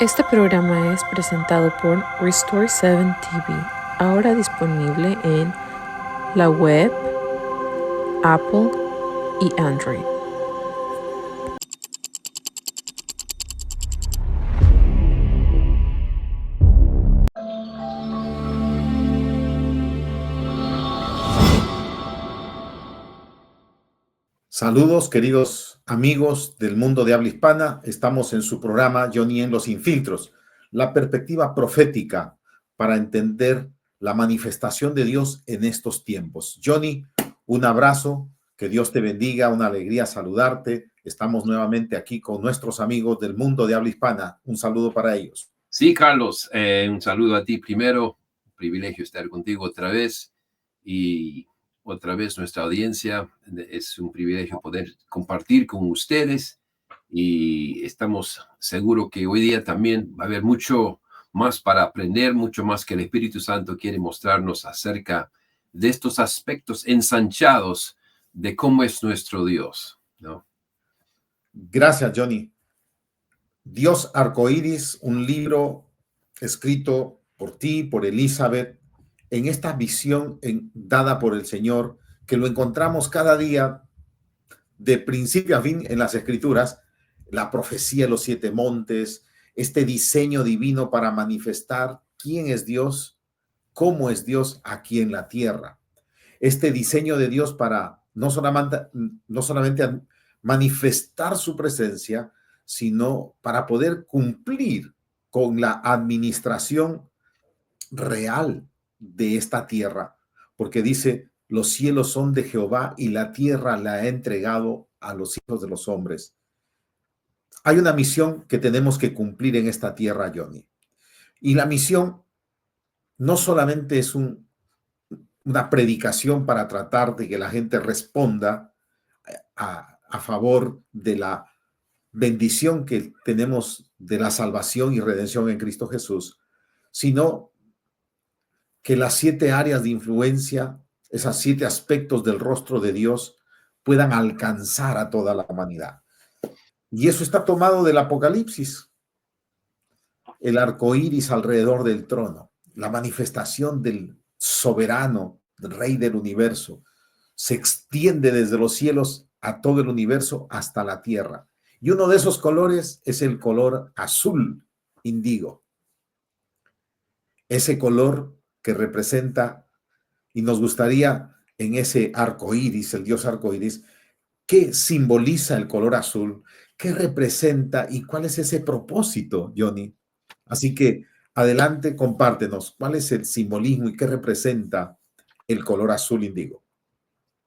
Este programa es presentado por Restore 7 TV, ahora disponible en la web, Apple y Android. Saludos, queridos amigos del mundo de habla hispana. Estamos en su programa Johnny en los Infiltros, la perspectiva profética para entender la manifestación de Dios en estos tiempos. Johnny, un abrazo, que Dios te bendiga, una alegría saludarte. Estamos nuevamente aquí con nuestros amigos del mundo de habla hispana. Un saludo para ellos. Sí, Carlos, un saludo a ti primero. Un privilegio estar contigo otra vez y otra vez nuestra audiencia. Es un privilegio poder compartir con ustedes y estamos seguros que hoy día también va a haber mucho más para aprender, mucho más que el Espíritu Santo quiere mostrarnos acerca de estos aspectos ensanchados de cómo es nuestro Dios, ¿no? Gracias, Johnny. Dios Arcoíris, un libro escrito por ti, por Elizabeth, en esta visión dada por el Señor, que lo encontramos cada día de principio a fin en las Escrituras, la profecía de los 7 montes, este diseño divino para manifestar quién es Dios, cómo es Dios aquí en la tierra. Este diseño de Dios para no solamente manifestar su presencia, sino para poder cumplir con la administración real de esta tierra, porque dice, los cielos son de Jehová y la tierra la ha entregado a los hijos de los hombres. Hay una misión que tenemos que cumplir en esta tierra, Johnny. Y la misión no solamente es una predicación para tratar de que la gente responda a favor de la bendición que tenemos de la salvación y redención en Cristo Jesús, sino que las 7 áreas de influencia, esos 7 aspectos del rostro de Dios, puedan alcanzar a toda la humanidad. Y eso está tomado del Apocalipsis. El arco iris alrededor del trono, la manifestación del soberano, del rey del universo, se extiende desde los cielos a todo el universo hasta la tierra. Y uno de esos colores es el color azul índigo. Ese color que representa, y nos gustaría en ese arco iris, el dios arco iris, ¿qué simboliza el color azul? ¿Qué representa y cuál es ese propósito, Johnny? Así que adelante, compártenos cuál es el simbolismo y qué representa el color azul índigo.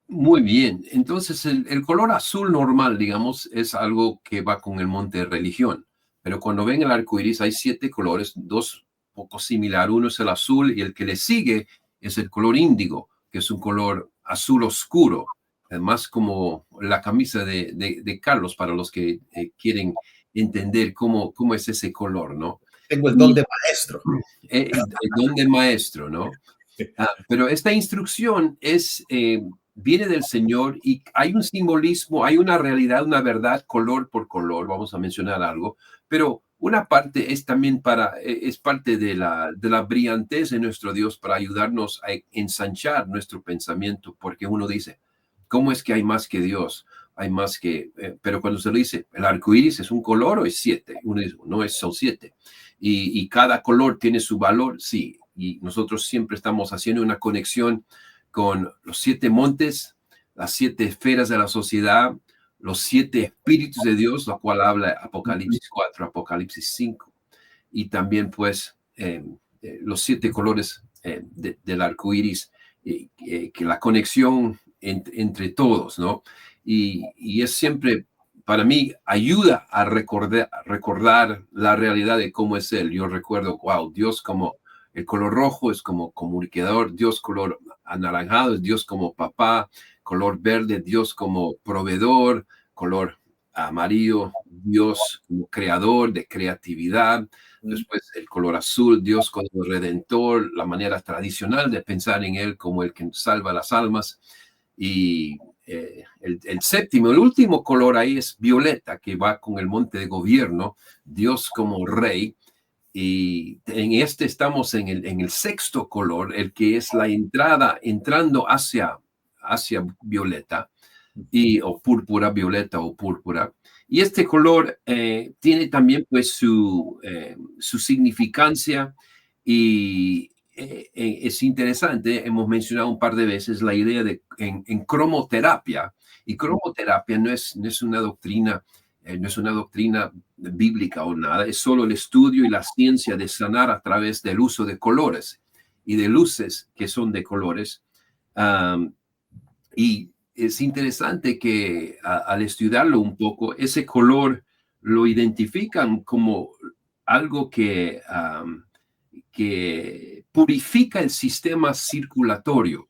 Muy bien, entonces el color azul normal, digamos, es algo que va con el monte de religión, pero cuando ven el arco iris hay 7 colores, 2 poco similar, uno es el azul y el que le sigue es el color índigo, que es un color azul oscuro, además como la camisa de Carlos para los que quieren entender cómo es ese color, ¿no? Tengo el don de maestro. El don de maestro, ¿no? Pero esta instrucción viene del Señor y hay un simbolismo, hay una realidad, una verdad, color por color, vamos a mencionar algo, pero una parte es también es parte de la brillantez de nuestro Dios para ayudarnos a ensanchar nuestro pensamiento, porque uno dice, ¿cómo es que hay más que Dios? Hay más que, pero cuando se lo dice, el arco iris es un color o es 7, uno dice, no, son 7. Y cada color tiene su valor, sí. Y nosotros siempre estamos haciendo una conexión con los 7 montes, las 7 esferas de la sociedad, los 7 espíritus de Dios, lo cual habla Apocalipsis 4, Apocalipsis 5. Y también, pues, los 7 colores del arco iris, que la conexión entre todos, ¿no? Y es siempre, para mí, ayuda a recordar la realidad de cómo es Él. Yo recuerdo, wow, Dios como el color rojo es como comunicador, Dios color anaranjado es Dios como papá, color verde, Dios como proveedor, color amarillo, Dios como creador de creatividad. Después el color azul, Dios como redentor, la manera tradicional de pensar en Él como el que salva las almas. Y el séptimo, el último color ahí es violeta, que va con el monte de gobierno, Dios como rey. Y en este estamos en el sexto color, el que es la entrada, entrando hacia violeta, o púrpura, violeta o púrpura. Y este color tiene también pues su significancia, y es interesante. Hemos mencionado un par de veces la idea de en cromoterapia, y cromoterapia no es una doctrina, no es una doctrina bíblica o nada, es solo el estudio y la ciencia de sanar a través del uso de colores y de luces que son de colores. Y es interesante que al estudiarlo un poco, ese color lo identifican como algo que purifica el sistema circulatorio,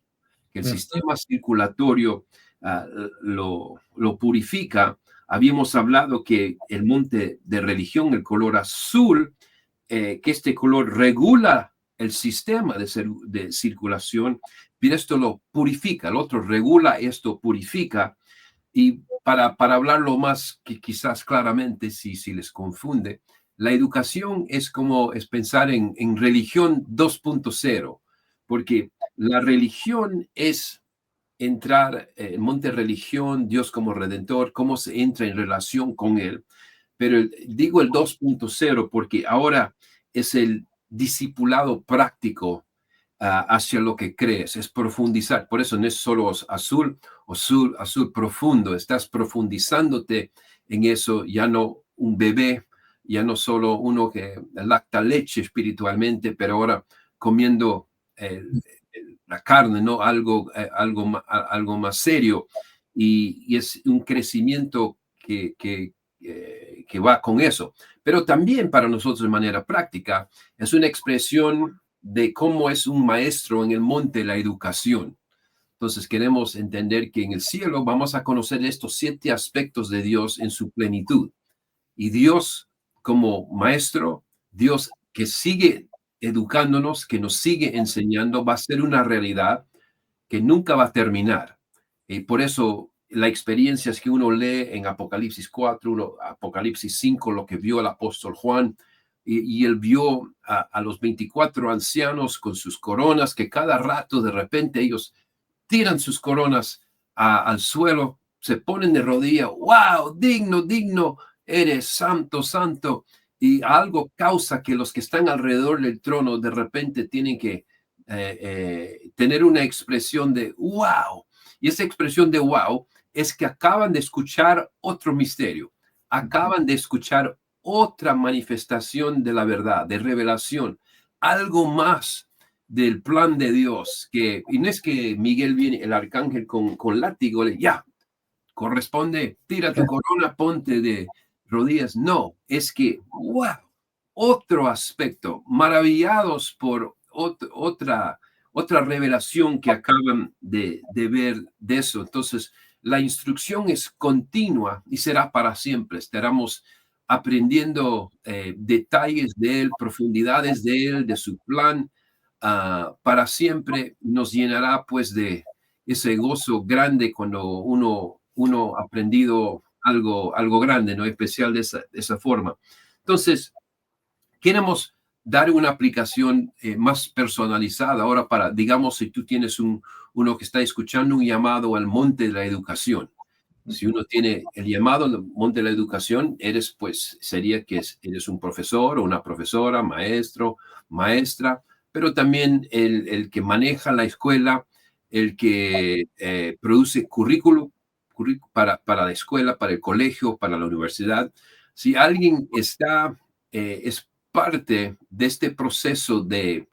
que el sistema circulatorio lo purifica. Habíamos hablado que el monte de religión, el color azul, que este color regula el sistema de circulación, pero esto lo purifica. El otro regula, esto purifica. Y para hablarlo más que quizás claramente, si les confunde, la educación es pensar en religión 2.0, porque la religión es entrar en monte religión, Dios como redentor, cómo se entra en relación con él. Pero digo el 2.0 porque ahora es el discipulado práctico hacia lo que crees, es profundizar. Por eso no es solo azul profundo, estás profundizándote en eso, ya no un bebé, ya no solo uno que lacta leche espiritualmente, pero ahora comiendo la carne, ¿no? Algo más serio, y es un crecimiento que va con eso. Pero también para nosotros de manera práctica es una expresión de cómo es un maestro en el monte de la educación. Entonces queremos entender que en el cielo vamos a conocer estos 7 aspectos de Dios en su plenitud. Y Dios como maestro, Dios que sigue educándonos, que nos sigue enseñando, va a ser una realidad que nunca va a terminar. Y por eso la experiencia es que uno lee en Apocalipsis 4, Apocalipsis 5, lo que vio el apóstol Juan, y él vio a los 24 ancianos con sus coronas, que cada rato de repente ellos tiran sus coronas al suelo, se ponen de rodillas. ¡Wow! Digno, eres santo, santo. Y algo causa que los que están alrededor del trono de repente tienen que tener una expresión de wow. Y esa expresión de wow es que acaban de escuchar otro misterio, acaban de escuchar otra manifestación de la verdad, de revelación, algo más del plan de Dios. Y no es que Miguel viene, el arcángel con látigo, ya, corresponde, tira tu corona, ponte de rodillas. No, es que, wow, otro aspecto, maravillados por otra revelación que acaban de ver de eso. Entonces, la instrucción es continua y será para siempre. Estaremos aprendiendo detalles de él, profundidades de él, de su plan. Para siempre nos llenará pues de ese gozo grande cuando uno ha aprendido algo grande, ¿no? Especial de esa forma. Entonces, queremos dar una aplicación más personalizada ahora para, digamos, si tú tienes uno que está escuchando un llamado al monte de la educación. Si uno tiene el llamado al monte de la educación, sería que eres un profesor o una profesora, maestro, maestra, pero también el que maneja la escuela, el que produce currículum para la escuela, para el colegio, para la universidad. Si alguien es parte de este proceso de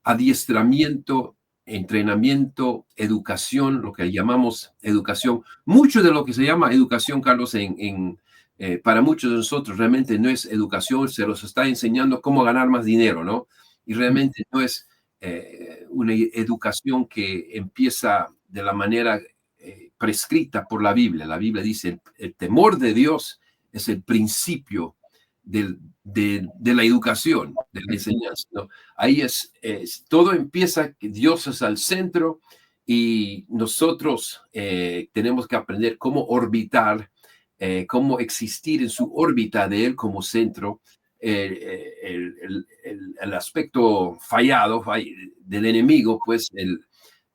adiestramiento, entrenamiento, educación, lo que llamamos educación. Mucho de lo que se llama educación, Carlos, para muchos de nosotros realmente no es educación, se los está enseñando cómo ganar más dinero, ¿no? Y realmente no es una educación que empieza de la manera prescrita por la Biblia. La Biblia dice, el temor de Dios es el principio de la educación, de la enseñanza, ¿no? Ahí todo empieza, que Dios es al centro, Y nosotros tenemos que aprender cómo orbitar, cómo existir en su órbita de él como centro. El aspecto fallado del enemigo, pues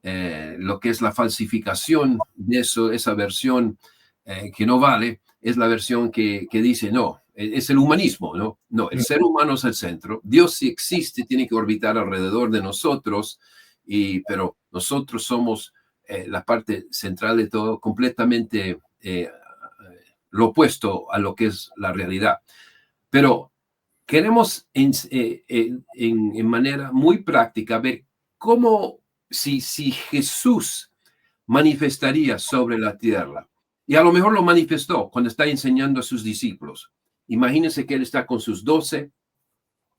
lo que es la falsificación de eso, esa versión que no vale, es la versión que dice, no, es el humanismo, ¿no? No, el ser humano es el centro. Dios, si existe, tiene que orbitar alrededor de nosotros, pero nosotros somos la parte central de todo, completamente lo opuesto a lo que es la realidad. Pero queremos en manera muy práctica ver cómo, si Jesús manifestaría sobre la tierra, y a lo mejor lo manifestó cuando está enseñando a sus discípulos. Imagínense que él está con sus 12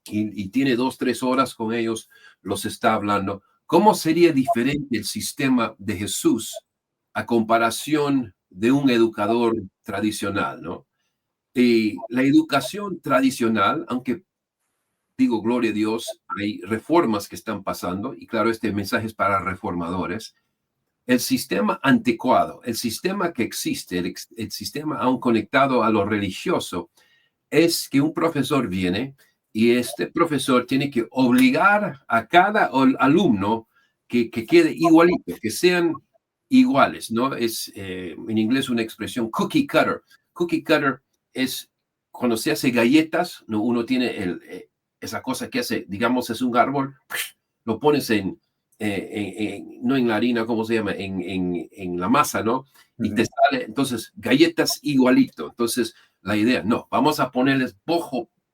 y tiene 2-3 horas con ellos, los está hablando. ¿Cómo sería diferente el sistema de Jesús a comparación de un educador tradicional, ¿no? Y la educación tradicional, aunque digo, gloria a Dios, hay reformas que están pasando, y claro, este mensaje es para reformadores. El sistema anticuado, el sistema que existe, el sistema aún conectado a lo religioso, es que un profesor viene y este profesor tiene que obligar a cada alumno que quede igualito, que sean iguales, ¿no? Es en inglés una expresión cookie cutter. Cookie cutter es cuando se hace galletas, ¿no? Uno tiene esa cosa que hace, digamos, es un árbol, lo pones no en la harina, ¿cómo se llama? En la masa, ¿no? Y te sale, entonces, galletas igualito. Entonces, la idea, no, vamos a ponerles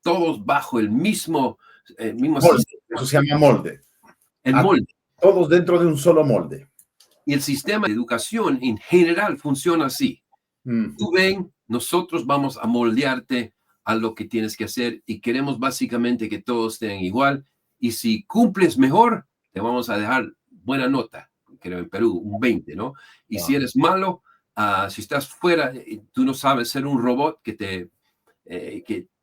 todos bajo el mismo molde. Eso se llama molde. El molde. Todos dentro de un solo molde. Y el sistema de educación en general funciona así. Tú ven, nosotros vamos a moldearte a lo que tienes que hacer y queremos básicamente que todos estén igual. Y si cumples mejor, te vamos a dejar buena nota. Creo en Perú, un 20, ¿no? Y si eres malo, si estás fuera, tú no sabes ser un robot que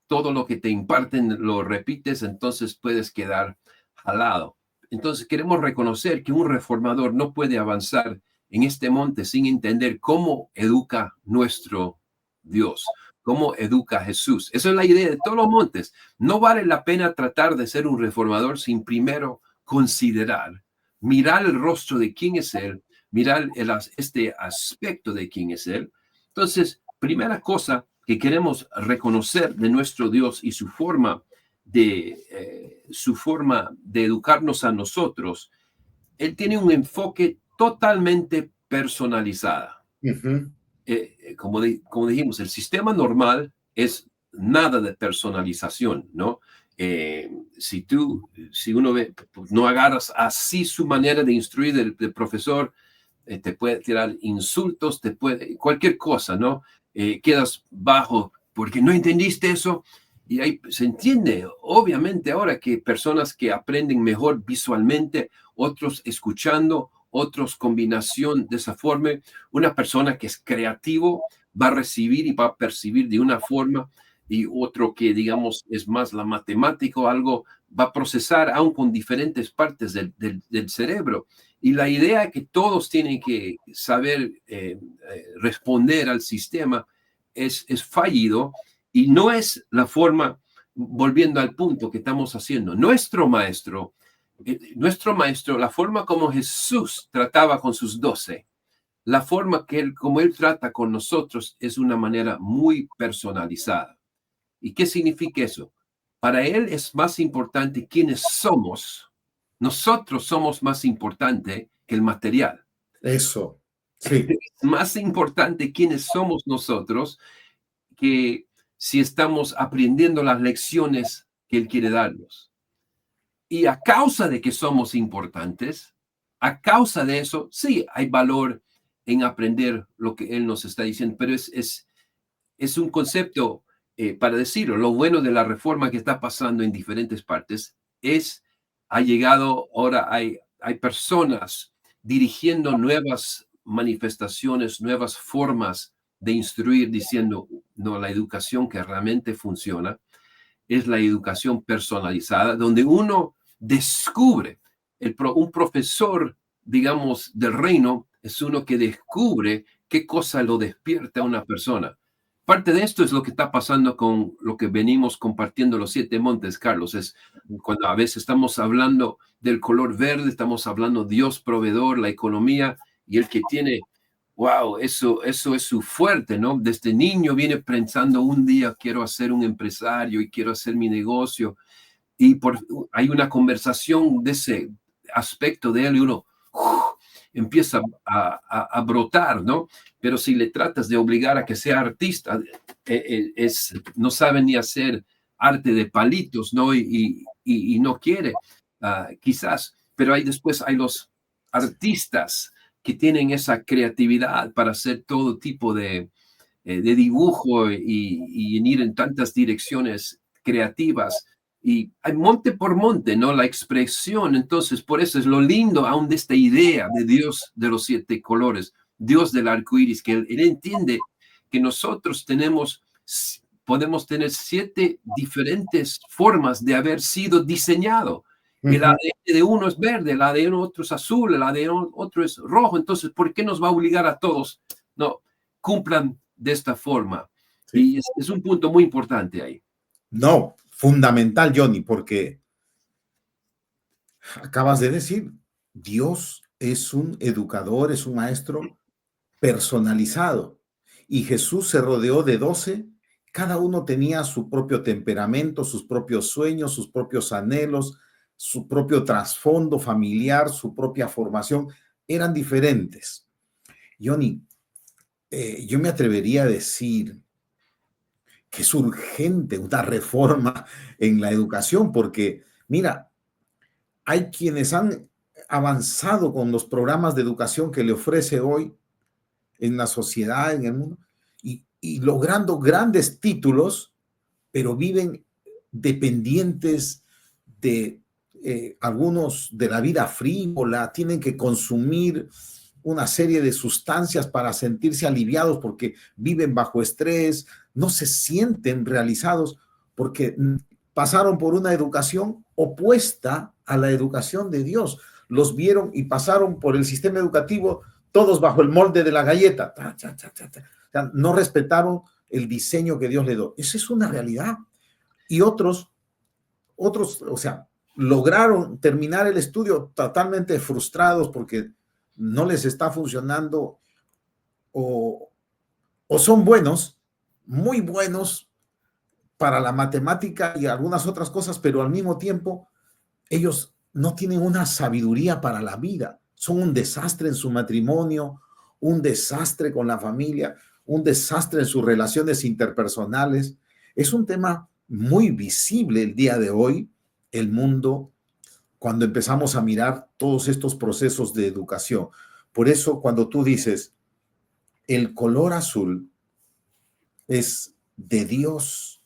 todo lo que te imparten lo repites, entonces puedes quedar jalado. Entonces queremos reconocer que un reformador no puede avanzar en este monte sin entender cómo educa nuestro Dios, cómo educa Jesús. Esa es la idea de todos los montes. No vale la pena tratar de ser un reformador sin primero considerar, mirar el rostro de quién es Él, mirar este aspecto de quién es Él. Entonces, primera cosa que queremos reconocer de nuestro Dios y su forma de educarnos a nosotros, Él tiene un enfoque totalmente personalizado. Como dijimos, el sistema normal es nada de personalización, ¿no? Si uno ve, no agarras así su manera de instruir del profesor, te puede tirar insultos, cualquier cosa, ¿no? Quedas bajo porque no entendiste eso. Y ahí se entiende, obviamente, ahora que personas que aprenden mejor visualmente, otros escuchando, otros combinación de esa forma, una persona que es creativo va a recibir y va a percibir de una forma, y otro que, digamos, es más la matemática o algo, va a procesar aún con diferentes partes del cerebro. Y la idea es que todos tienen que saber responder al sistema es fallido. Y no es la forma, volviendo al punto que estamos haciendo, nuestro maestro, la forma como Jesús trataba con sus 12, la forma como él trata con nosotros es una manera muy personalizada. ¿Y qué significa eso? Para él es más importante quiénes somos. Nosotros somos más importante que el material. Eso, sí. Es más importante quiénes somos nosotros que si estamos aprendiendo las lecciones que Él quiere darnos. Y a causa de que somos importantes, a causa de eso, sí, hay valor en aprender lo que Él nos está diciendo, pero es un concepto, para decirlo, lo bueno de la reforma que está pasando en diferentes partes ahora hay personas dirigiendo nuevas manifestaciones, nuevas formas de instruir, diciendo, no, la educación que realmente funciona es la educación personalizada, donde uno descubre, un profesor digamos, del reino es uno que descubre qué cosa lo despierta a una persona. Parte de esto es lo que está pasando con lo que venimos compartiendo los 7 montes, Carlos. Es cuando a veces estamos hablando del color verde, estamos hablando Dios proveedor, la economía, y el que tiene, wow, eso es su fuerte, ¿no? Desde niño viene pensando, un día quiero ser un empresario y quiero hacer mi negocio, y hay una conversación de ese aspecto de él y uno empieza a brotar, ¿no? Pero si le tratas de obligar a que sea artista, no sabe ni hacer arte de palitos, ¿no? Y no quiere, quizás, pero después hay los artistas que tienen esa creatividad para hacer todo tipo de dibujo y ir en tantas direcciones creativas. Y hay monte por monte, ¿no? La expresión. Entonces, por eso es lo lindo aún de esta idea de Dios de los 7 colores, Dios del arco iris, que él entiende que nosotros podemos tener 7 diferentes formas de haber sido diseñado. El ADN de uno es verde, el ADN de otro es azul, el ADN de otro es rojo. Entonces, ¿por qué nos va a obligar a todos? No, cumplan de esta forma. Sí. Y es un punto muy importante ahí. No, fundamental, Johnny, porque acabas de decir, Dios es un educador, es un maestro personalizado. Y Jesús se rodeó de 12, cada uno tenía su propio temperamento, sus propios sueños, sus propios anhelos, su propio trasfondo familiar, su propia formación, eran diferentes. Johnny, yo me atrevería a decir que es urgente una reforma en la educación, porque, mira, hay quienes han avanzado con los programas de educación que le ofrece hoy en la sociedad, en el mundo, y logrando grandes títulos, pero viven dependientes de algunos de la vida frívola, tienen que consumir una serie de sustancias para sentirse aliviados porque viven bajo estrés, no se sienten realizados porque pasaron por una educación opuesta a la educación de Dios. Los vieron y pasaron por el sistema educativo todos bajo el molde de la galleta. O sea, no respetaron el diseño que Dios le dio. Esa es una realidad. Y otros, o sea, lograron terminar el estudio totalmente frustrados porque no les está funcionando o son buenos, muy buenos para la matemática y algunas otras cosas, pero al mismo tiempo ellos no tienen una sabiduría para la vida. Son un desastre en su matrimonio, un desastre con la familia, un desastre en sus relaciones interpersonales. Es un tema muy visible el día de hoy, el mundo, cuando empezamos a mirar todos estos procesos de educación. Por eso, cuando tú dices, el color azul es de Dios,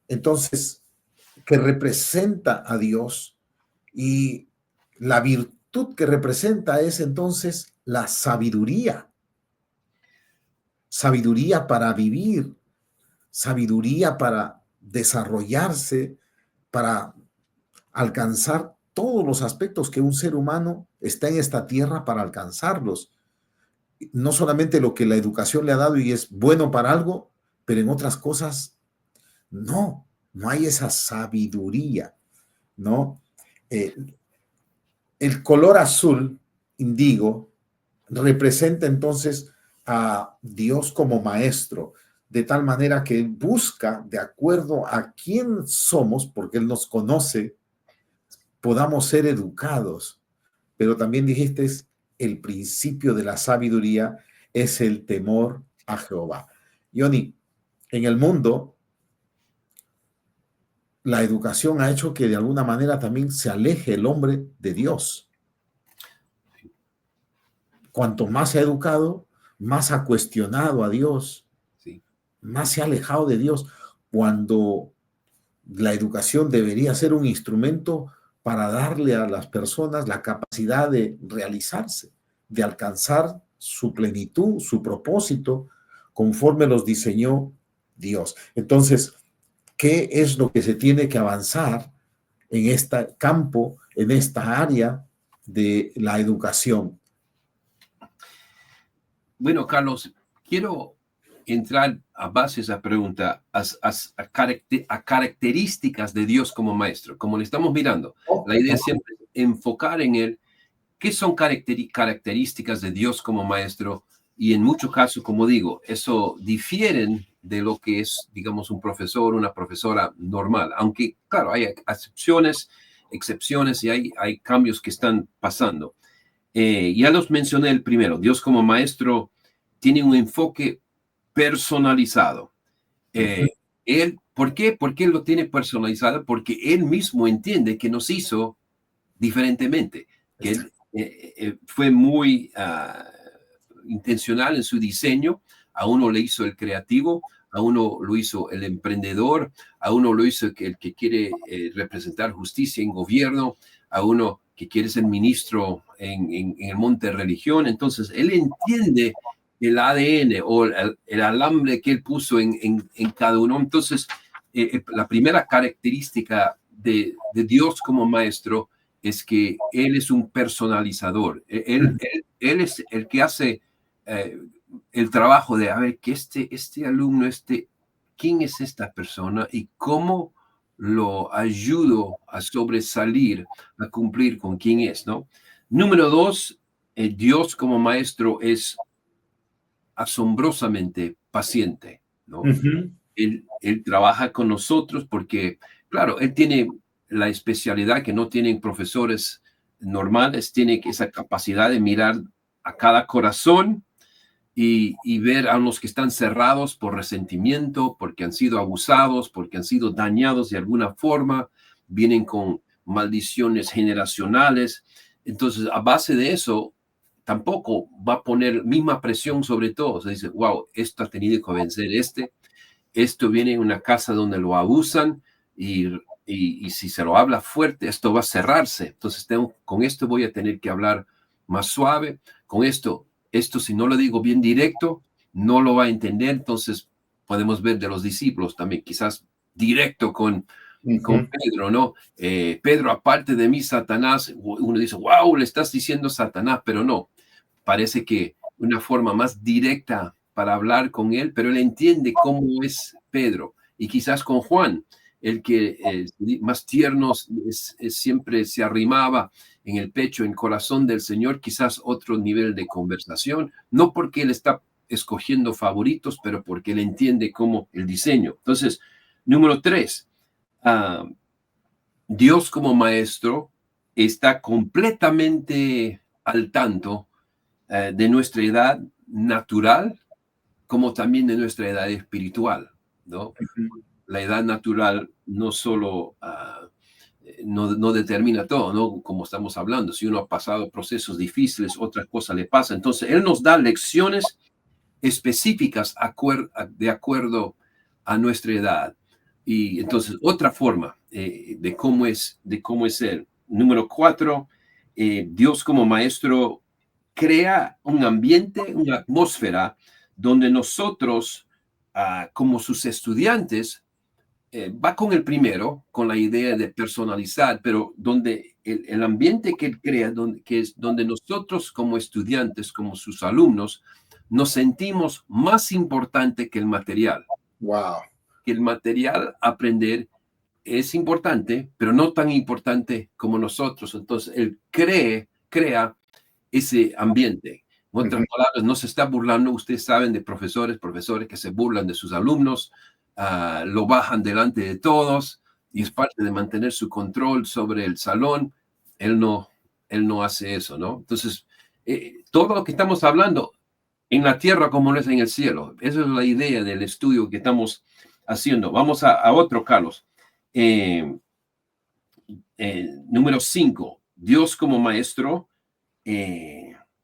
entonces, que representa a Dios, y la virtud que representa es entonces la sabiduría. Sabiduría para vivir, sabiduría para desarrollarse, para alcanzar todos los aspectos que un ser humano está en esta tierra para alcanzarlos. No solamente lo que la educación le ha dado y es bueno para algo, pero en otras cosas no hay esa sabiduría, ¿no? El color azul, indigo, representa entonces a Dios como maestro, de tal manera que busca, de acuerdo a quién somos, porque Él nos conoce, podamos ser educados. Pero también dijiste, el principio de la sabiduría es el temor a Jehová. Johnny, en el mundo, la educación ha hecho que de alguna manera también se aleje el hombre de Dios. Cuanto más se ha educado, más ha cuestionado a Dios, sí, más se ha alejado de Dios, cuando la educación debería ser un instrumento para darle a las personas la capacidad de realizarse, de alcanzar su plenitud, su propósito, conforme los diseñó Dios. Entonces, ¿qué es lo que se tiene que avanzar en este campo, en esta área de la educación? Bueno, Carlos, quiero entrar a base de esa pregunta, a características de Dios como maestro, como le estamos mirando. La idea es siempre enfocar en él, qué son características de Dios como maestro, y en muchos casos, como digo, eso difieren de lo que es, digamos, un profesor, una profesora normal, aunque, claro, hay excepciones y hay cambios que están pasando. Ya los mencioné el primero, Dios como maestro tiene un enfoque personalizado. ¿Por qué? ¿Por qué lo tiene personalizado? Porque él mismo entiende que nos hizo diferentemente, que él fue muy intencional en su diseño. A uno le hizo el creativo, a uno lo hizo el emprendedor, a uno lo hizo el que quiere representar justicia en gobierno, a uno que quiere ser ministro en el monte de religión. Entonces, él entiende el ADN o el alambre que él puso en cada uno. Entonces, la primera característica de Dios como maestro es que él es un personalizador. Él es el que hace el trabajo de, a ver, que este alumno, ¿quién es esta persona y cómo lo ayudo a sobresalir, a cumplir con quién es, ¿no? Número dos, Dios como maestro es asombrosamente paciente, ¿no? Él trabaja con nosotros porque, claro, él tiene la especialidad que no tienen profesores normales, tiene esa capacidad de mirar a cada corazón y ver a los que están cerrados por resentimiento, porque han sido abusados, porque han sido dañados de alguna forma, vienen con maldiciones generacionales. Entonces, a base de eso, tampoco va a poner misma presión sobre todos. Dice, wow, esto ha tenido que vencer esto viene en una casa donde lo abusan y si se lo habla fuerte, esto va a cerrarse. Entonces, con esto voy a tener que hablar más suave. Con esto si no lo digo bien directo, no lo va a entender. Entonces, podemos ver de los discípulos también, quizás directo con Pedro, ¿no? Pedro, aparte de mí, Satanás, uno dice, wow, le estás diciendo Satanás, pero no. Parece que una forma más directa para hablar con él, pero él entiende cómo es Pedro. Y quizás con Juan, el que más tiernos siempre se arrimaba en el pecho, en el corazón del Señor, quizás otro nivel de conversación, no porque él está escogiendo favoritos, pero porque él entiende cómo el diseño. Entonces, número 3, Dios como maestro está completamente al tanto de nuestra edad natural, como también de nuestra edad espiritual, ¿no? La edad natural no solo no determina todo, ¿no? Como estamos hablando, si uno ha pasado procesos difíciles, otra cosa le pasa. Entonces, Él nos da lecciones específicas de acuerdo a nuestra edad. Y entonces, otra forma de cómo es Él. Número 4, Dios como maestro crea un ambiente, una atmósfera donde nosotros, como sus estudiantes, va con el primero, con la idea de personalizar, pero donde el ambiente que él crea, que es donde nosotros como estudiantes, como sus alumnos, nos sentimos más importante que el material. Wow. Que el material aprender es importante, pero no tan importante como nosotros. Entonces, él crea ese ambiente. En otras palabras, no se está burlando. Ustedes saben de profesores que se burlan de sus alumnos, lo bajan delante de todos y es parte de mantener su control sobre el salón. Él no hace eso, ¿no? Entonces, todo lo que estamos hablando en la tierra como no es en el cielo. Esa es la idea del estudio que estamos haciendo. Vamos a otro, Carlos. Número 5. Dios como maestro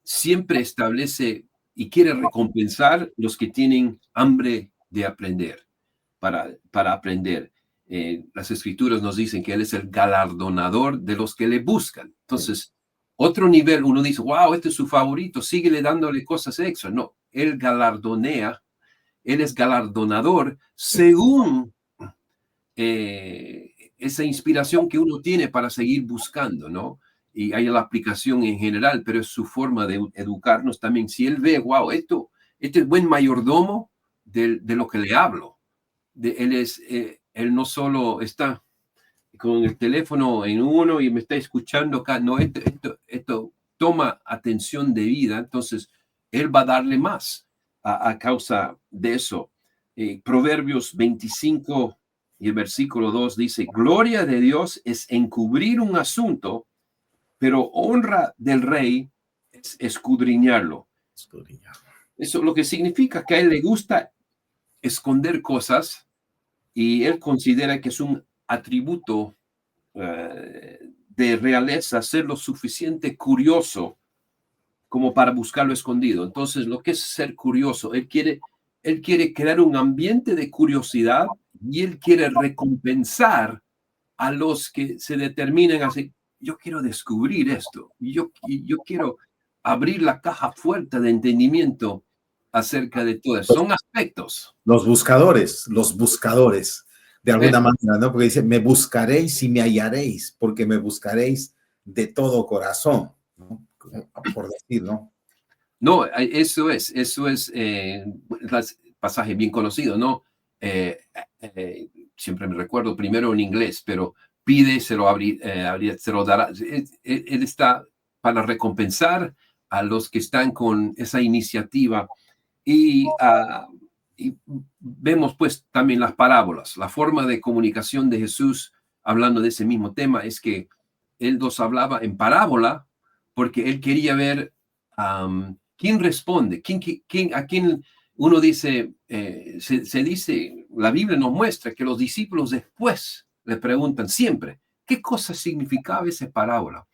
siempre establece y quiere recompensar los que tienen hambre de aprender, para aprender. Las escrituras nos dicen que Él es el galardonador de los que le buscan. Entonces, otro nivel, uno dice, wow, este es su favorito, síguele dándole cosas extra. No, Él galardonea, Él es galardonador según esa inspiración que uno tiene para seguir buscando, ¿no? y hay la aplicación en general, pero es su forma de educarnos también. Si él ve, wow, este es buen mayordomo de lo que le hablo. Él no solo está con el teléfono en uno y me está escuchando acá, no, esto toma atención de vida, entonces él va a darle más a causa de eso. Proverbios 25 y el versículo 2 dice, gloria de Dios es encubrir un asunto, pero honra del rey es escudriñarlo. Eso lo que significa que a él le gusta esconder cosas y él considera que es un atributo de realeza ser lo suficiente curioso como para buscarlo escondido. Entonces, lo que es ser curioso, él quiere crear un ambiente de curiosidad y él quiere recompensar a los que se determinen así. Yo quiero descubrir esto. Yo quiero abrir la caja fuerte de entendimiento acerca de todo eso. Son aspectos. Los buscadores, de alguna manera, ¿no? Porque dice, me buscaréis y me hallaréis, porque me buscaréis de todo corazón, ¿no? Por decir, ¿no? No, eso es pasaje bien conocido, ¿no? Siempre me recuerdo primero en inglés, pero pide, se lo dará. Él está para recompensar a los que están con esa iniciativa y vemos pues también las parábolas, la forma de comunicación de Jesús hablando de ese mismo tema es que él nos hablaba en parábola porque él quería ver quién responde, a quién uno dice, se dice, la Biblia nos muestra que los discípulos después le preguntan siempre, ¿qué cosa significaba esa parábola?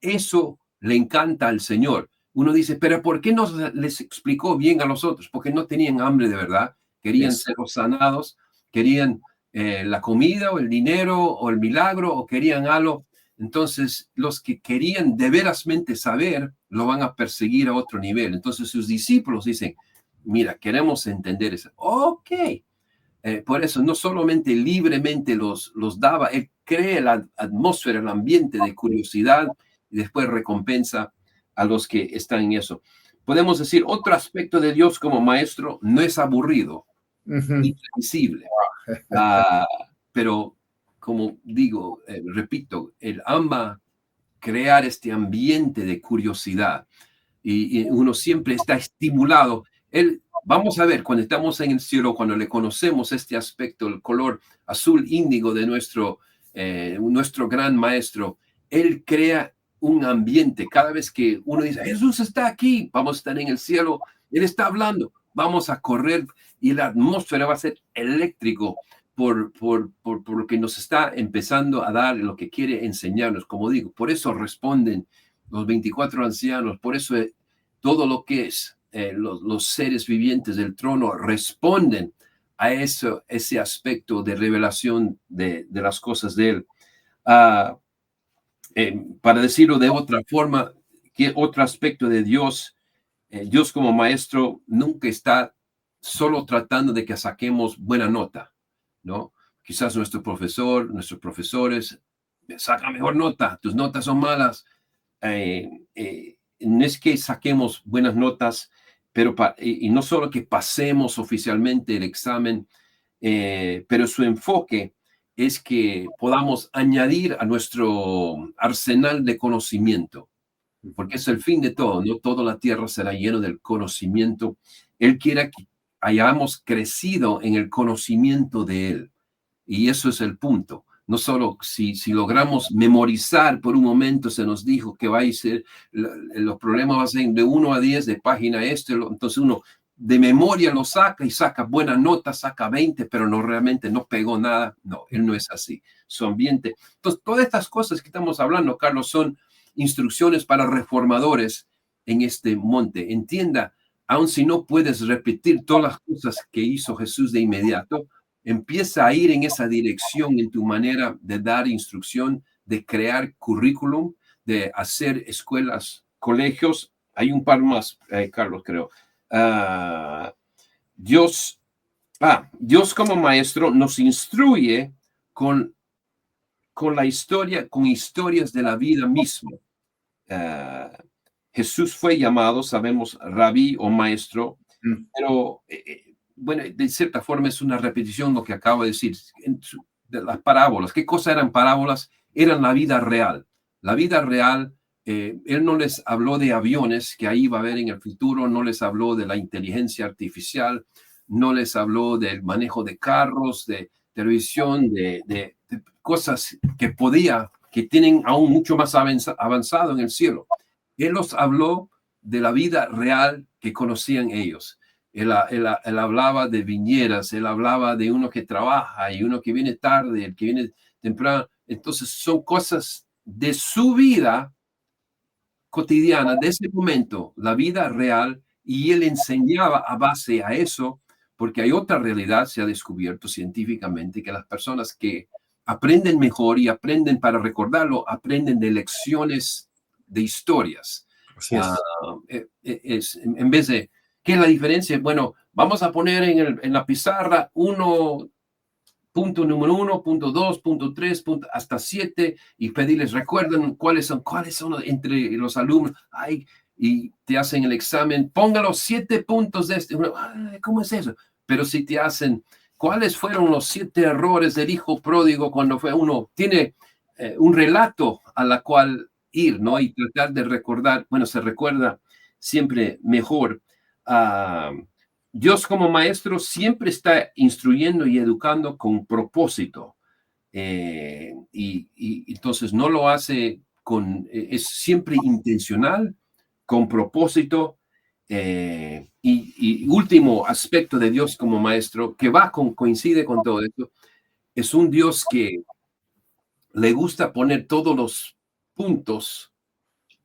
Eso le encanta al Señor. Uno dice, pero ¿por qué no les explicó bien a los otros? Porque no tenían hambre de verdad, querían ser sanados, querían la comida o el dinero o el milagro o querían algo. Entonces, los que querían de verasmente saber, lo van a perseguir a otro nivel. Entonces, sus discípulos dicen, mira, queremos entender eso. Ok. Por eso, no solamente libremente los daba, él crea la atmósfera, el ambiente de curiosidad y después recompensa a los que están en eso. Podemos decir, otro aspecto de Dios como maestro no es aburrido, invisible. Pero, como digo, repito, él ama crear este ambiente de curiosidad y uno siempre está estimulado. Vamos a ver, cuando estamos en el cielo, cuando le conocemos este aspecto, el color azul índigo de nuestro gran maestro, él crea un ambiente. Cada vez que uno dice, Jesús está aquí, vamos a estar en el cielo, él está hablando, vamos a correr y la atmósfera va a ser eléctrico por lo que nos está empezando a dar, lo que quiere enseñarnos. Como digo, por eso responden los 24 ancianos, por eso todo lo que es los seres vivientes del trono responden a ese aspecto de revelación de las cosas de él. Para decirlo de otra forma, que otro aspecto de Dios, Dios como maestro nunca está solo tratando de que saquemos buena nota, ¿no? Quizás nuestros profesores sacan mejor nota, tus notas son malas. No es que saquemos buenas notas, pero y no solo que pasemos oficialmente el examen, pero su enfoque es que podamos añadir a nuestro arsenal de conocimiento, porque es el fin de todo, ¿no? Toda la tierra será llena del conocimiento. Él quiere que hayamos crecido en el conocimiento de Él, y eso es el punto. No solo si logramos memorizar por un momento, se nos dijo que va a ser, los problemas van a ser de 1 a 10 de página entonces uno de memoria lo saca y saca buena nota, saca 20, pero no realmente no pegó nada. No, él no es así. Su ambiente. Entonces, todas estas cosas que estamos hablando, Carlos, son instrucciones para reformadores en este monte. Entienda, aun si no puedes repetir todas las cosas que hizo Jesús de inmediato, empieza a ir en esa dirección en tu manera de dar instrucción, de crear currículum, de hacer escuelas, colegios. Hay un par más, Carlos, creo. Dios como maestro nos instruye con la historia, con historias de la vida misma. Jesús fue llamado, sabemos, rabí o maestro, pero bueno, de cierta forma es una repetición lo que acabo de decir. De las parábolas, ¿qué cosas eran parábolas? Eran la vida real. La vida real, él no les habló de aviones que ahí va a haber en el futuro, no les habló de la inteligencia artificial, no les habló del manejo de carros, de televisión, de cosas que tienen aún mucho más avanzado en el cielo. Él los habló de la vida real que conocían ellos. Él hablaba de viñeras, él hablaba de uno que trabaja y uno que viene tarde, el que viene temprano. Entonces son cosas de su vida cotidiana, de ese momento, la vida real, y él enseñaba a base a eso, porque hay otra realidad, se ha descubierto científicamente, que las personas que aprenden mejor y aprenden para recordarlo, aprenden de lecciones de historias. Así es. En vez de, ¿qué es la diferencia? Bueno, vamos a poner en la pizarra punto número 1, punto 2, punto 3, hasta 7 y pedirles, recuerden cuáles son entre los alumnos. Ay, y te hacen el examen, póngalo 7 puntos de este. ¿Cómo es eso? Pero si te hacen, ¿cuáles fueron los 7 errores del hijo pródigo cuando fue uno? Tiene un relato a la cual ir, ¿no? Y tratar de recordar, bueno, se recuerda siempre mejor. Dios como maestro siempre está instruyendo y educando con propósito. Y entonces no lo hace es siempre intencional, con propósito. Y último aspecto de Dios como maestro, que coincide con todo esto, es un Dios que le gusta poner todos los puntos,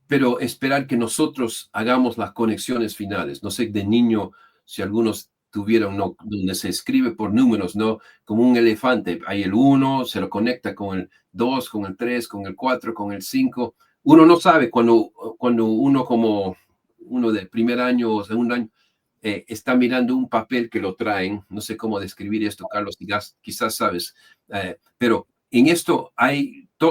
pero esperar que nosotros hagamos las conexiones finales. No sé, de niño, si algunos tuvieron, ¿no?, donde se escribe por números, ¿no? Como un elefante. Hay el 1, se lo conecta con el 2, con el 3, con el 4, con el 5. Uno no sabe cuando uno de primer año o segundo año está mirando un papel que lo traen. No sé cómo describir esto, Carlos, quizás sabes. Pero en esto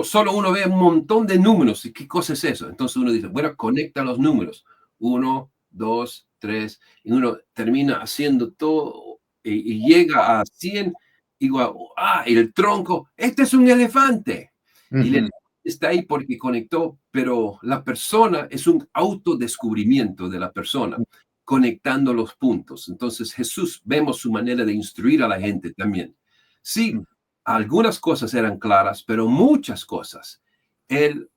solo uno ve un montón de números. ¿Y qué cosa es eso? Entonces uno dice, bueno, conecta los números. 1, 2, 3, y uno termina haciendo todo y llega a 100, igual, el tronco, este es un elefante. Y el elefante está ahí porque conectó, pero la persona es un autodescubrimiento de la persona, conectando los puntos. Entonces Jesús, vemos su manera de instruir a la gente también. Sí, algunas cosas eran claras, pero muchas cosas él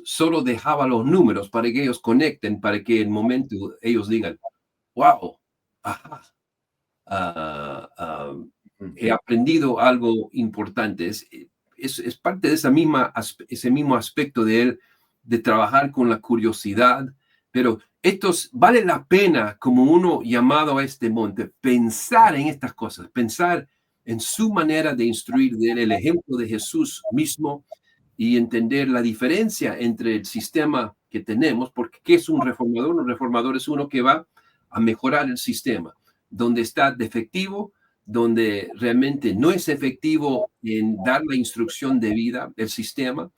solo dejaba los números para que ellos conecten, para que en el momento ellos digan, wow, ajá, he aprendido algo importante. Es parte de ese mismo aspecto de él, de trabajar con la curiosidad, pero vale la pena, como uno llamado a este monte, pensar en estas cosas, pensar en su manera de instruir, de él, el ejemplo de Jesús mismo, y entender la diferencia entre el sistema que tenemos, porque ¿qué es un reformador? Un reformador es uno que va a mejorar el sistema, donde está defectivo, donde realmente no es efectivo en dar la instrucción de vida del sistema.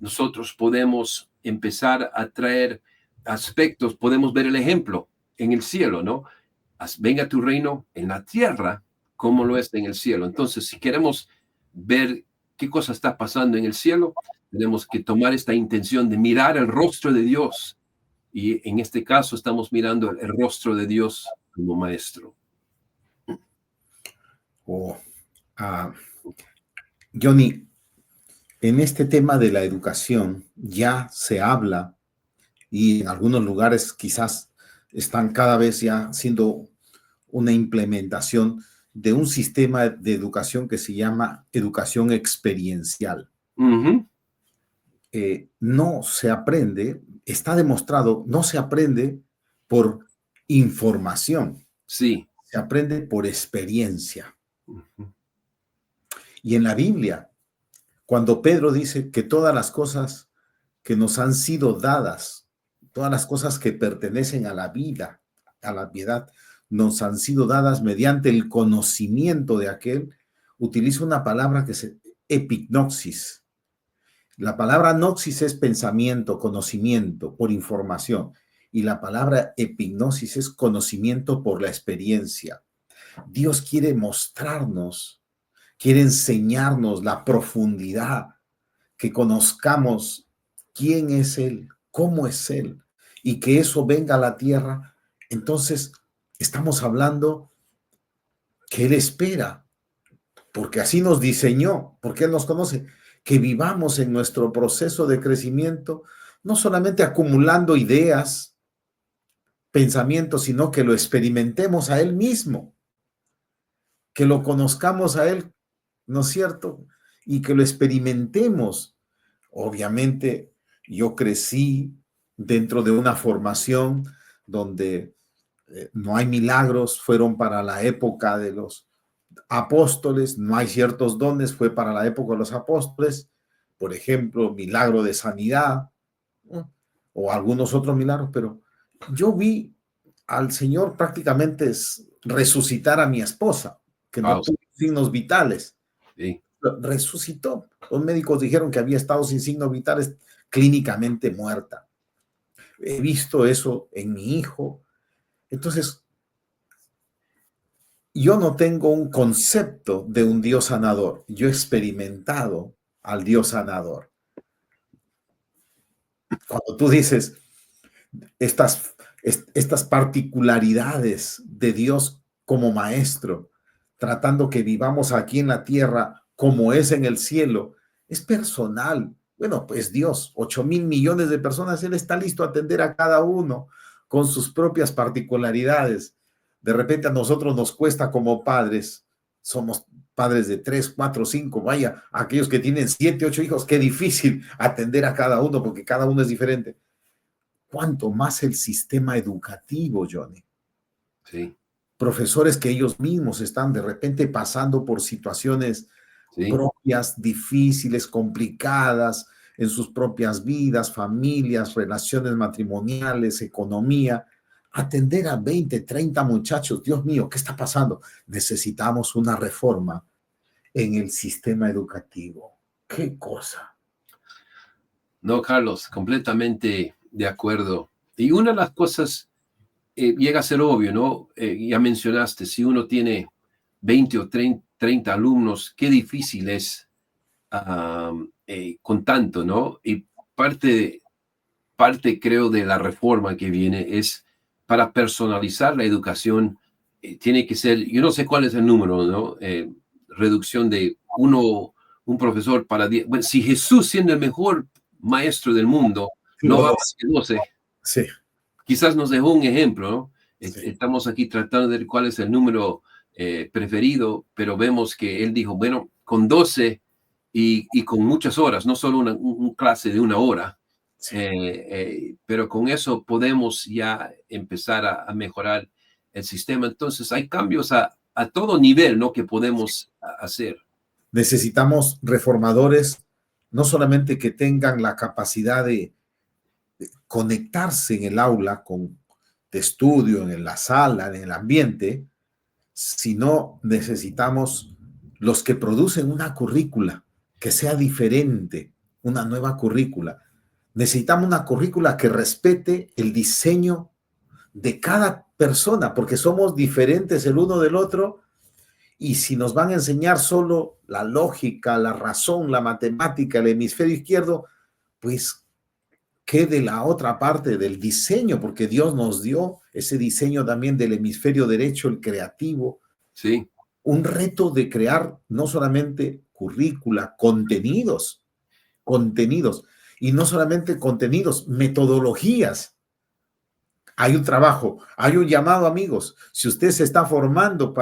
Nosotros podemos empezar a traer aspectos, podemos ver el ejemplo en el cielo, ¿no? Venga tu reino en la tierra como lo es en el cielo. Entonces, si queremos ver qué cosa está pasando en el cielo, tenemos que tomar esta intención de mirar el rostro de Dios. Y en este caso estamos mirando el rostro de Dios como maestro. Johnny, en este tema de la educación ya se habla, y en algunos lugares quizás están cada vez ya siendo una implementación de un sistema de educación que se llama educación experiencial. No se aprende, está demostrado, no se aprende por información. Sí. Se aprende por experiencia. Y en la Biblia, cuando Pedro dice que todas las cosas que nos han sido dadas, todas las cosas que pertenecen a la vida, a la piedad, nos han sido dadas mediante el conocimiento de aquel, utiliza una palabra que es epignosis. La palabra noxis es pensamiento, conocimiento, por información. Y la palabra epignosis es conocimiento por la experiencia. Dios quiere mostrarnos, quiere enseñarnos la profundidad, que conozcamos quién es Él, cómo es Él, y que eso venga a la tierra. Entonces, estamos hablando que Él espera, porque así nos diseñó, porque Él nos conoce, que vivamos en nuestro proceso de crecimiento, no solamente acumulando ideas, pensamientos, sino que lo experimentemos a Él mismo, que lo conozcamos a Él, ¿no es cierto? Y que lo experimentemos. Obviamente, yo crecí dentro de una formación donde no hay milagros, fueron para la época de los apóstoles, no hay ciertos dones, fue para la época de los apóstoles, por ejemplo, milagro de sanidad, ¿no? O algunos otros milagros, pero yo vi al Señor prácticamente resucitar a mi esposa, que no Wow, tuvo signos vitales. sí. Resucitó. Los médicos dijeron que había estado sin signos vitales, clínicamente muerta. He visto eso en mi hijo. Entonces, yo no tengo un concepto de un Dios sanador. Yo he experimentado al Dios sanador. Cuando tú dices estas particularidades de Dios como maestro, tratando que vivamos aquí en la tierra como es en el cielo, es personal. Bueno, pues Dios, 8.000 millones de personas, Él está listo a atender a cada uno con sus propias particularidades. De repente a nosotros nos cuesta como padres, somos padres de 3, 4, 5, vaya, aquellos que tienen 7, 8 hijos, qué difícil atender a cada uno porque cada uno es diferente. ¿Cuánto más el sistema educativo, Johnny? Sí, Profesores que ellos mismos están de repente pasando por situaciones sí. propias, difíciles, complicadas en sus propias vidas, familias, relaciones matrimoniales, economía. Atender a 20, 30 muchachos, Dios mío, ¿qué está pasando? Necesitamos una reforma en el sistema educativo. ¿Qué cosa? No, Carlos, completamente de acuerdo. Y una de las cosas llega a ser obvio, ¿no? Ya mencionaste, si uno tiene 20 o 30 alumnos, qué difícil es con tanto, ¿no? Y parte, creo, de la reforma que viene es para personalizar la educación, tiene que ser, yo no sé cuál es el número, ¿no? Reducción de un profesor para 10. Bueno, si Jesús, siendo el mejor maestro del mundo, no va más que 12, Sí, quizás nos dejó un ejemplo, ¿no? sí. Estamos aquí tratando de ver cuál es el número preferido, pero vemos que él dijo, bueno, con 12 y con muchas horas, no solo una clase de 1 hora, Sí. pero con eso podemos ya empezar a mejorar el sistema. Entonces hay cambios a todo nivel, ¿no? Que podemos hacer. Necesitamos reformadores, no solamente que tengan la capacidad de conectarse en el aula de estudio, en la sala, en el ambiente, sino necesitamos los que producen una currícula que sea diferente, una nueva currícula. Necesitamos una currícula que respete el diseño de cada persona, porque somos diferentes el uno del otro, y si nos van a enseñar solo la lógica, la razón, la matemática, el hemisferio izquierdo, pues ¿qué de la otra parte del diseño? Porque Dios nos dio ese diseño también del hemisferio derecho, el creativo, Sí, un reto de crear no solamente currícula, contenidos, y no solamente contenidos, metodologías. Hay un trabajo, hay un llamado, amigos. Si usted se está formando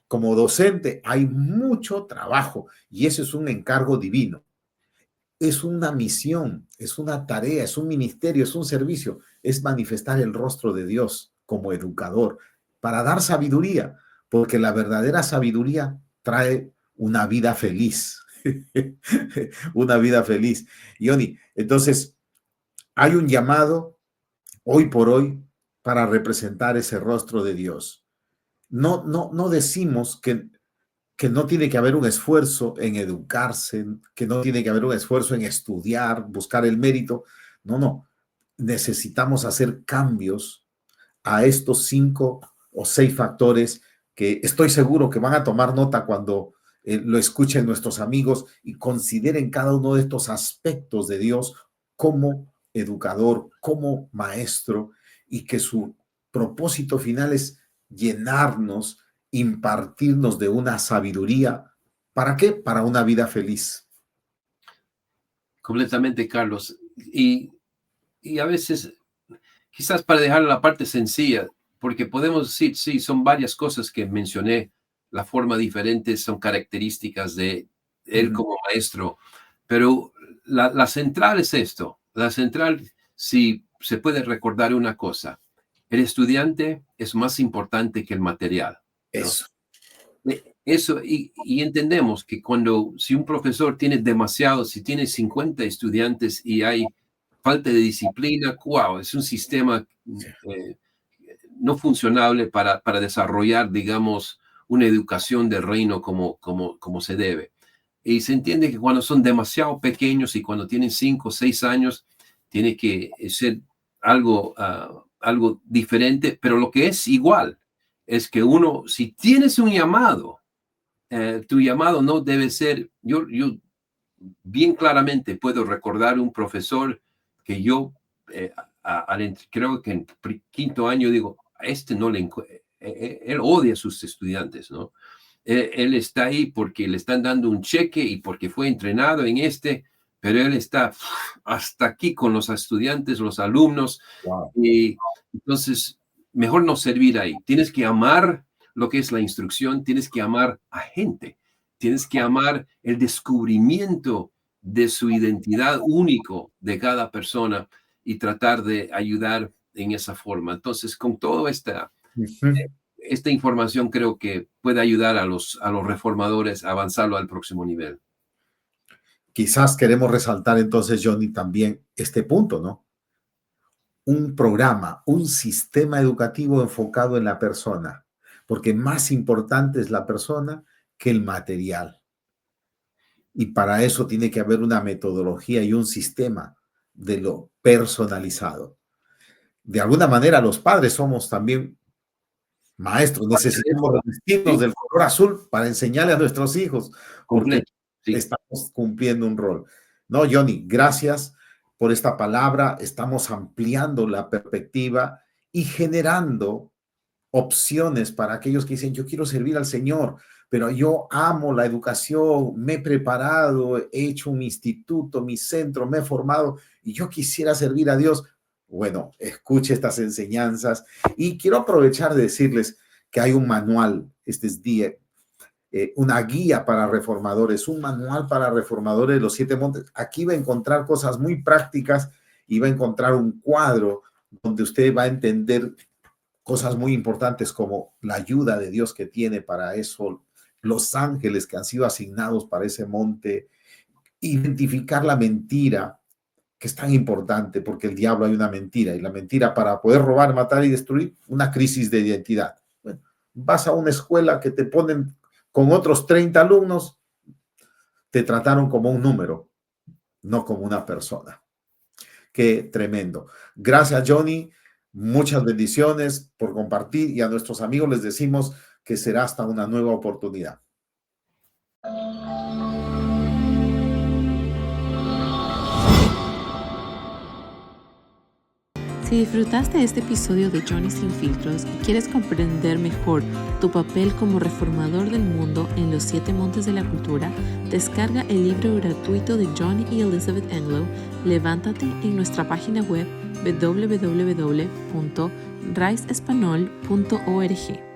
como docente, hay mucho trabajo y eso es un encargo divino. Es una misión, es una tarea, es un ministerio, es un servicio, es manifestar el rostro de Dios como educador para dar sabiduría, porque la verdadera sabiduría trae una vida feliz, una vida feliz. Yoni, entonces hay un llamado hoy por hoy para representar ese rostro de Dios. No decimos que que no tiene que haber un esfuerzo en educarse, que no tiene que haber un esfuerzo en estudiar, buscar el mérito. No, no. Necesitamos hacer cambios a estos 5 o 6 factores que estoy seguro que van a tomar nota cuando lo escuchen nuestros amigos y consideren cada uno de estos aspectos de Dios como educador, como maestro, y que su propósito final es llenarnos, impartirnos de una sabiduría. ¿Para qué? Para una vida feliz. Completamente, Carlos. Y a veces, quizás para dejar la parte sencilla, porque podemos decir, sí, son varias cosas que mencioné, la forma diferente, son características de él como maestro, pero la central es esto. La central, si se puede recordar una cosa, el estudiante es más importante que el material, ¿no? Eso. Eso, y entendemos que si un profesor tiene si tiene 50 estudiantes y hay falta de disciplina, wow, es un sistema no funcionable para desarrollar, digamos, una educación del reino como se debe. Y se entiende que cuando son demasiado pequeños y cuando tienen 5 o 6 años, tiene que ser algo diferente, pero lo que es igual es que uno, si tienes un llamado, tu llamado no debe ser, yo bien claramente puedo recordar un profesor que yo creo que en quinto año digo, a este no le él odia a sus estudiantes, ¿no? Él está ahí porque le están dando un cheque y porque fue entrenado en pero él está hasta aquí con los estudiantes, los alumnos, Wow. y entonces mejor no servir ahí. Tienes que amar lo que es la instrucción, tienes que amar a gente, tienes que amar el descubrimiento de su identidad único de cada persona y tratar de ayudar en esa forma. Entonces, con toda esta información creo que puede ayudar a los reformadores a avanzarlo al próximo nivel. Quizás queremos resaltar entonces, Johnny, también este punto, ¿no? Un programa, un sistema educativo enfocado en la persona, porque más importante es la persona que el material. Y para eso tiene que haber una metodología y un sistema de lo personalizado. De alguna manera, los padres somos también maestros. Necesitamos revestirnos del color azul para enseñarle a nuestros hijos, porque estamos cumpliendo un rol. No, Johnny, gracias por esta palabra. Estamos ampliando la perspectiva y generando opciones para aquellos que dicen, yo quiero servir al Señor, pero yo amo la educación, me he preparado, he hecho un instituto, mi centro, me he formado y yo quisiera servir a Dios. Bueno, escuche estas enseñanzas y quiero aprovechar de decirles que hay un manual, este es una guía para reformadores, un manual para reformadores de los 7 montes. Aquí va a encontrar cosas muy prácticas y va a encontrar un cuadro donde usted va a entender cosas muy importantes como la ayuda de Dios que tiene para eso, los ángeles que han sido asignados para ese monte, identificar la mentira, que es tan importante porque el diablo hay una mentira y la mentira para poder robar, matar y destruir, una crisis de identidad. Bueno, vas a una escuela que te ponen con otros 30 alumnos, te trataron como un número, no como una persona. Qué tremendo. Gracias, Johnny. Muchas bendiciones por compartir y a nuestros amigos les decimos que será hasta una nueva oportunidad. Si disfrutaste de este episodio de Johnny Sin Filtros y quieres comprender mejor tu papel como reformador del mundo en los 7 montes de la cultura, descarga el libro gratuito de Johnny y Elizabeth Enlow, Levántate, en nuestra página web www.raizespanol.org.